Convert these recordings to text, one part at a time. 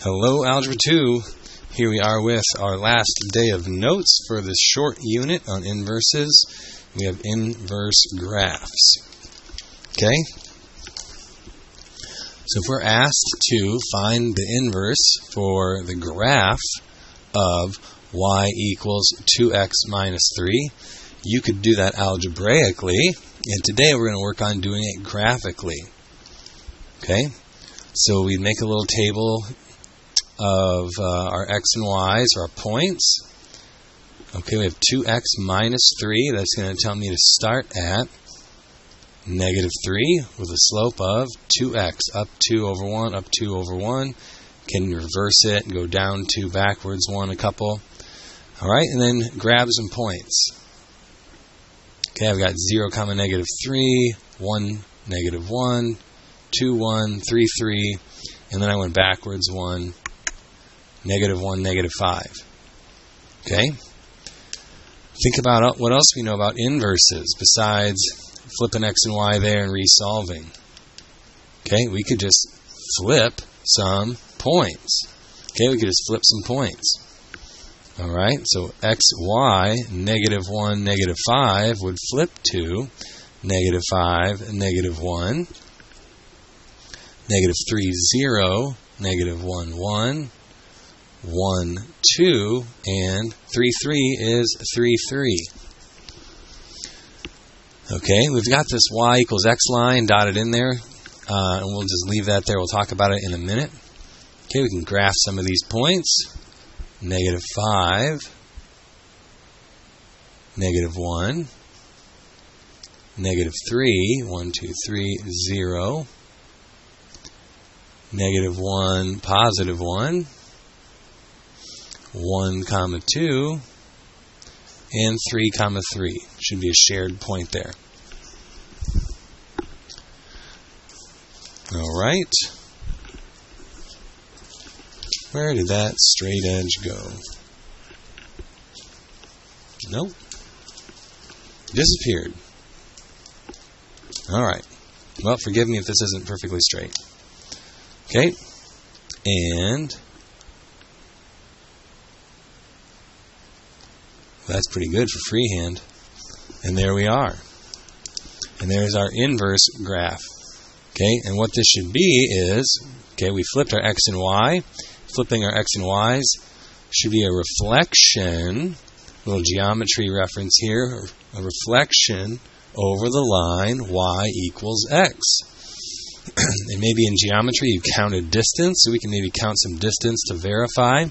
Hello, Algebra 2. Here we are with our last day of notes for this short unit on inverses. We have inverse graphs. Okay? So if we're asked to find the inverse for the graph of y equals 2x minus 3, you could do that algebraically, and today we're going to work on doing it graphically. Okay? So we'd make a little table of our x and y's, our points. Okay, we have 2x minus 3. That's going to tell me to start at negative 3 with a slope of 2x, up 2 over 1, up 2 over 1. Can reverse it and go down 2, backwards 1 a couple. Alright, and then grab some points. Okay, I've got 0, comma, negative 3, 1, negative 1, 2, 1, 3, 3, and then I went backwards 1, negative 1, negative 5. Okay? Think about what else we know about inverses besides flipping x and y there and resolving. Okay? We could just flip some points. Okay? We could just flip some points. Alright? So x, y, negative 1, negative 5 would flip to negative 5, negative 1. Negative 3, 0, negative 1, 1. 1, 2, and 3, 3 is 3, 3. Okay, we've got this y equals x line dotted in there, and we'll just leave that there. We'll talk about it in a minute. Okay, we can graph some of these points. Negative 5, negative 1, negative 3, 1, 2, 3, 0, negative 1, positive 1, 1, comma 2, and 3, comma 3. Should be a shared point there. Alright. Where did that straight edge go? Nope. Disappeared. Alright. Well, forgive me if this isn't perfectly straight. Okay. And that's pretty good for freehand. And there we are. And there's our inverse graph. Okay, and what this should be is, okay, we flipped our x and y. Flipping our x and y's should be a reflection, a little geometry reference here, a reflection over the line y equals x. And maybe in geometry you counted distance, so we can maybe count some distance to verify.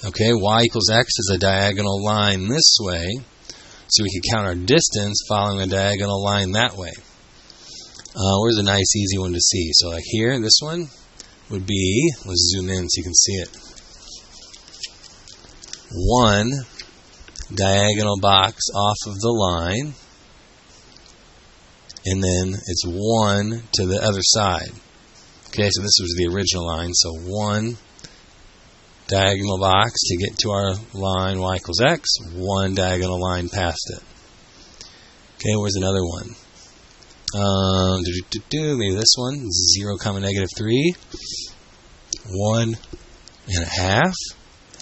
Okay, y equals x is a diagonal line this way, so we can count our distance following a diagonal line that way. Where's a nice easy one to see? So like here, this one would be, let's zoom in so you can see it. 1 diagonal box off of the line, and then it's 1 to the other side. Okay, so this was the original line, so 1 diagonal box to get to our line y equals x, 1 diagonal line past it. Okay, where's another one? Maybe this one, 0, comma, negative 3, 1 and a half,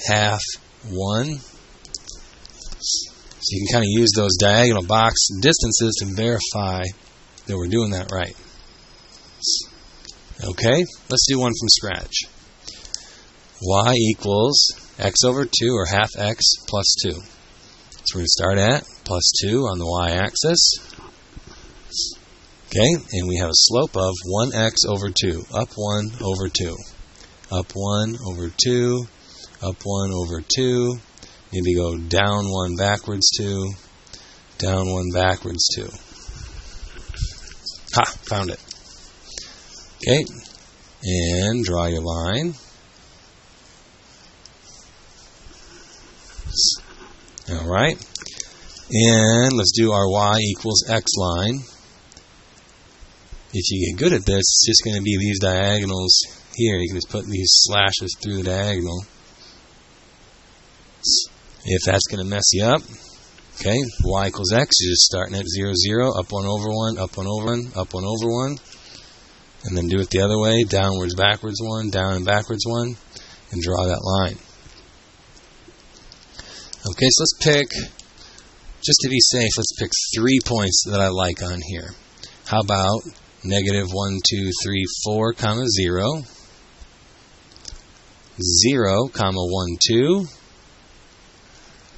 half 1. So you can kind of use those diagonal box distances to verify that we're doing that right. Okay, let's do one from scratch. Y equals x over 2, or half x plus 2. So we're going to start at plus 2 on the y-axis. Okay, and we have a slope of 1x over 2. Up 1 over 2. Up 1 over 2. Up 1 over 2. Maybe go down 1 backwards 2. Down 1 backwards 2. Ha! Found it. Okay, and draw your line. Alright, and let's do our y equals x line. If you get good at this, it's just going to be these diagonals here. You can just put these slashes through the diagonal. If that's going to mess you up, okay, y equals x, you're just starting at 0, 0, up 1 over 1, up 1 over 1, up 1 over 1. And then do it the other way, downwards, backwards 1, down and backwards 1, and draw that line. Okay, so let's pick, just to be safe, let's pick 3 points that I like on here. How about negative 1, 2, 3, 4, comma 0, 0, comma 1, 2,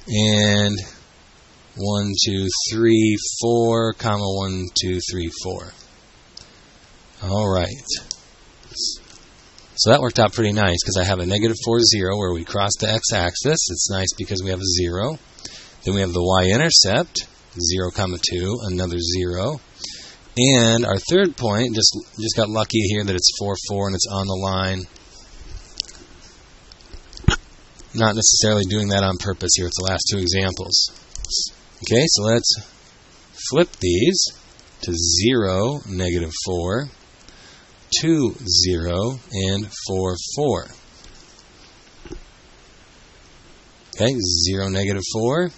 and 1, 2, 3, 4, comma 1, 2, 3, 4. All right. So that worked out pretty nice because I have a negative 4, 0 where we cross the x-axis. It's nice because we have a 0. Then we have the y-intercept, 0, comma 2, another 0. And our third point, just got lucky here that it's 4, 4 and it's on the line. Not necessarily doing that on purpose here. It's the last 2 examples. Okay, so let's flip these to 0, negative 4, 2, 0, and 4, 4. Okay, 0, negative 4,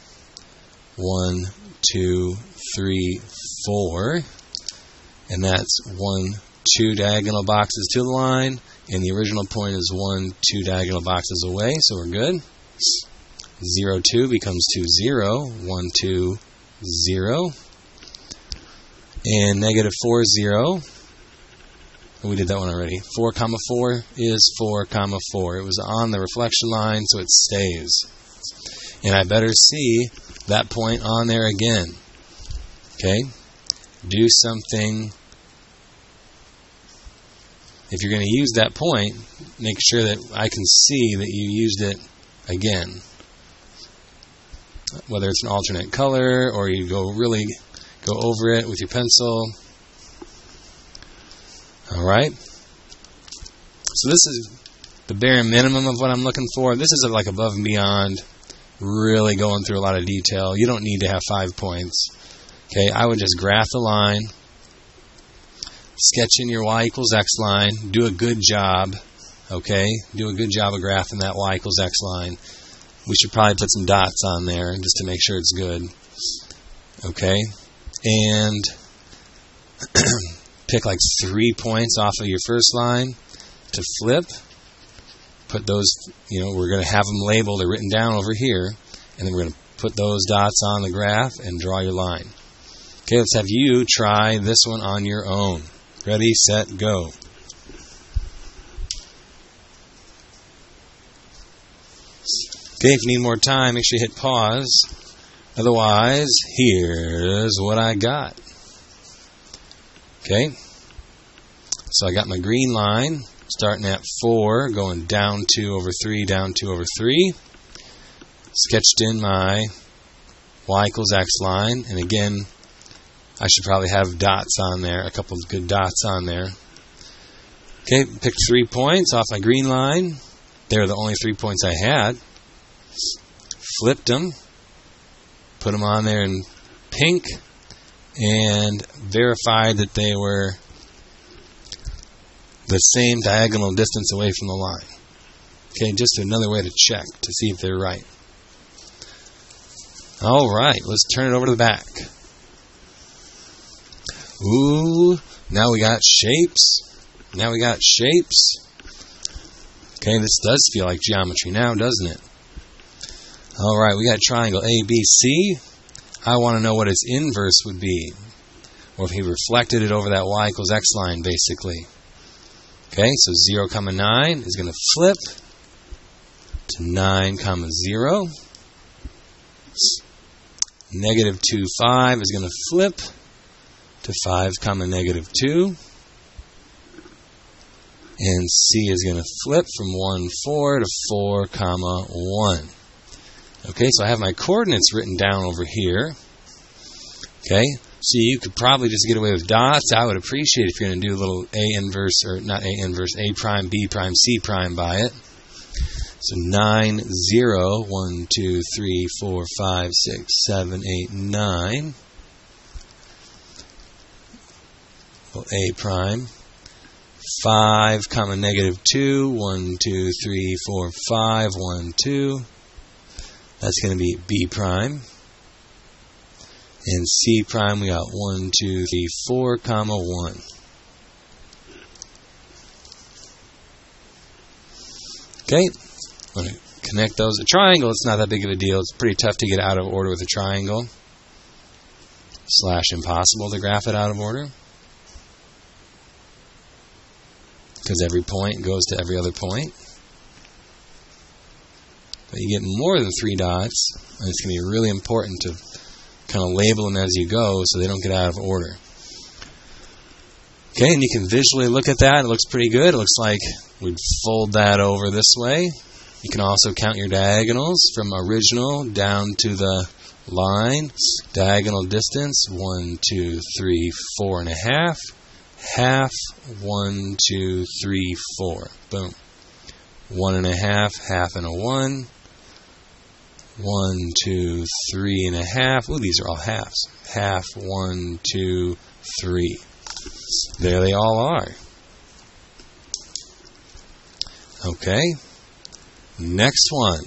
1, 2, 3, 4. And that's 1, 2 diagonal boxes to the line. And the original point is 1, 2 diagonal boxes away, so we're good. 0, 2 becomes 2, 0. 1, 2, 0. And negative 4, 0. We did that one already. 4, comma 4 is 4, comma 4. It was on the reflection line, so it stays. And I better see that point on there again. Okay? Do something. If you're going to use that point, make sure that I can see that you used it again. Whether it's an alternate color or you go over it with your pencil. Alright? So this is the bare minimum of what I'm looking for. This is like above and beyond, really going through a lot of detail. You don't need to have 5 points. Okay, I would just graph the line, sketch in your y equals x line, do a good job, okay? Do a good job of graphing that y equals x line. We should probably put some dots on there just to make sure it's good, okay? And pick like 3 points off of your first line to flip. Put those, we're going to have them labeled or written down over here, and then we're going to put those dots on the graph and draw your line. Okay, let's have you try this one on your own. Ready, set, go. Okay, if you need more time, make sure you hit pause. Otherwise, here's what I got. Okay, so I got my green line starting at 4, going down 2 over 3, down 2 over 3. Sketched in my y equals x line, and again, I should probably have dots on there, a couple of good dots on there. Okay, picked 3 points off my green line. They were the only 3 points I had. Flipped them, put them on there in pink, and verified that they were the same diagonal distance away from the line. Okay, just another way to check to see if they're right. Alright, let's turn it over to the back. Ooh, now we got shapes. Now we got shapes. Okay, this does feel like geometry now, doesn't it? Alright, we got triangle ABC. I want to know what its inverse would be. Or if he reflected it over that y equals x line, basically. Okay, so 0, comma 9 is going to flip to 9, comma 0. Negative 2, 5 is going to flip to 5, comma negative 2. And C is going to flip from 1, 4 to 4, comma 1. Okay, so I have my coordinates written down over here. Okay, so you could probably just get away with dots. I would appreciate if you're going to do a little A inverse, or not A inverse, A prime, B prime, C prime by it. So 9, 0, 1, 2, 3, 4, 5, 6, 7, 8, 9. Well, A prime. 5, comma negative 2, 1, 2, 3, 4, 5, 1, 2. That's going to be B prime. And C prime, we got 1, 2, 3, 4, comma 1. Okay, I'm going to connect those. A triangle, it's not that big of a deal. It's pretty tough to get out of order with a triangle. / impossible to graph it out of order. Because every point goes to every other point. But you get more than 3 dots, and it's going to be really important to kind of label them as you go so they don't get out of order. Okay, and you can visually look at that. It looks pretty good. It looks like we'd fold that over this way. You can also count your diagonals from original down to the line. Diagonal distance, 1, 2, 3, 4.5. Half, 1, 2, 3, 4. Boom. 1.5, half and a 1. 1, 2, 3.5. Ooh, these are all halves. Half, 1, 2, 3. There they all are. Okay. Next one.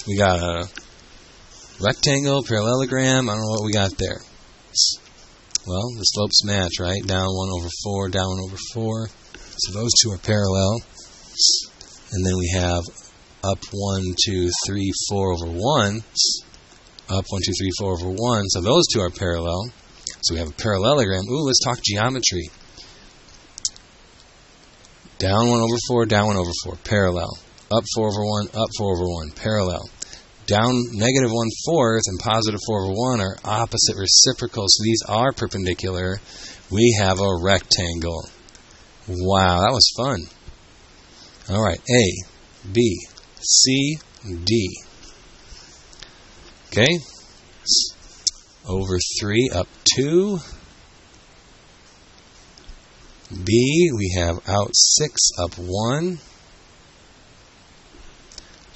We got a rectangle, parallelogram. I don't know what we got there. Well, the slopes match, right? Down 1/4, down 1/4. So those two are parallel. And then we have up 1, 2, 3, 4/1. Up 1, 2, 3, 4/1. So those two are parallel. So we have a parallelogram. Ooh, let's talk geometry. Down 1/4, down 1/4. Parallel. Up 4/1, up 4/1. Parallel. Down -1/4 and positive 4/1 are opposite reciprocals, so these are perpendicular. We have a rectangle. Wow, that was fun. All right, A, B, C, D. Okay, over 3, up 2. B, we have out 6, up 1.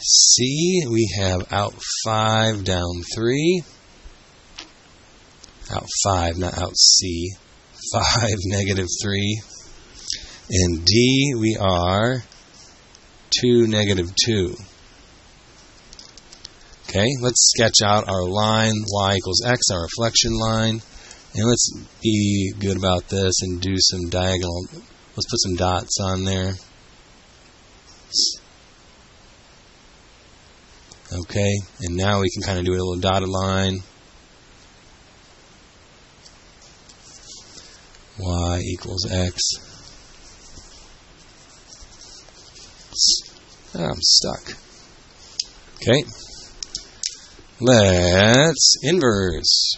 C, we have out 5, down 3. Out 5, not out C. 5, -3. And D, we are 2, -2. Okay, let's sketch out our line, y = x, our reflection line. And let's be good about this and do some diagonal. Let's put some dots on there. Okay, and now we can kind of do a little dotted line. Y = x. I'm stuck. Okay, let's inverse.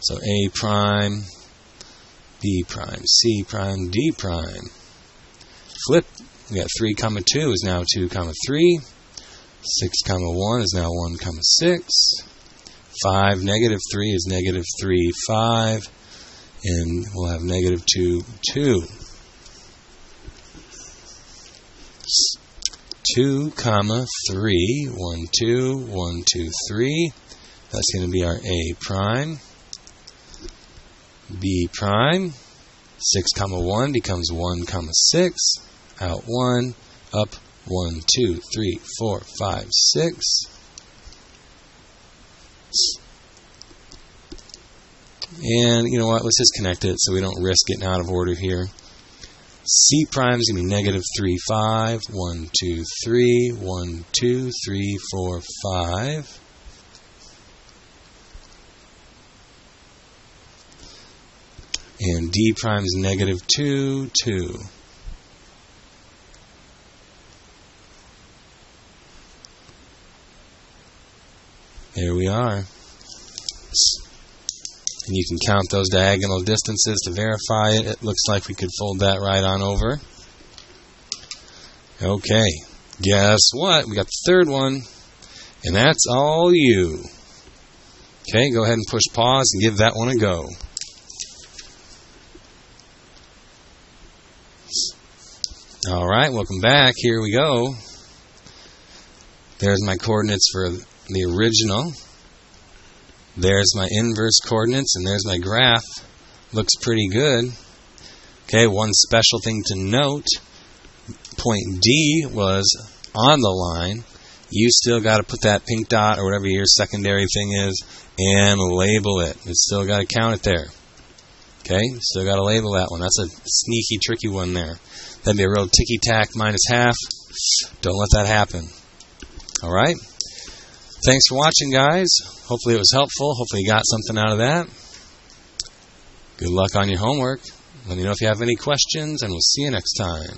So A prime, B prime, C prime, D prime. Flip. We got 3, 2 is now 2, 3. 6, 1 is now 1, 6. 5, -3 is -3, 5. And we'll have -2, 2. 2, 3. 1, 2, 1, 2, 3. That's going to be our A prime. B prime. 6, 1 becomes 1, 6. Out 1, up 1, 2, 3, 4, 5, 6. And you know what? Let's just connect it so we don't risk getting out of order here. C prime is going to be -3, 5. 1, 2, 3. 1, 2, 3, 4, 5. And D prime is -2, 2. There we are. And you can count those diagonal distances to verify it. It looks like we could fold that right on over. Okay, guess what? We got the third one, and that's all you. Okay, go ahead and push pause and give that one a go. All right, welcome back. Here we go. There's my coordinates for the original. There's my inverse coordinates, and there's my graph. Looks pretty good. Okay, one special thing to note. Point D was on the line. You still got to put that pink dot or whatever your secondary thing is and label it. You still got to count it there. Okay, still got to label that one. That's a sneaky, tricky one there. That'd be a real ticky-tack minus half. Don't let that happen. All right? Thanks for watching, guys. Hopefully it was helpful. Hopefully you got something out of that. Good luck on your homework. Let me know if you have any questions, and we'll see you next time.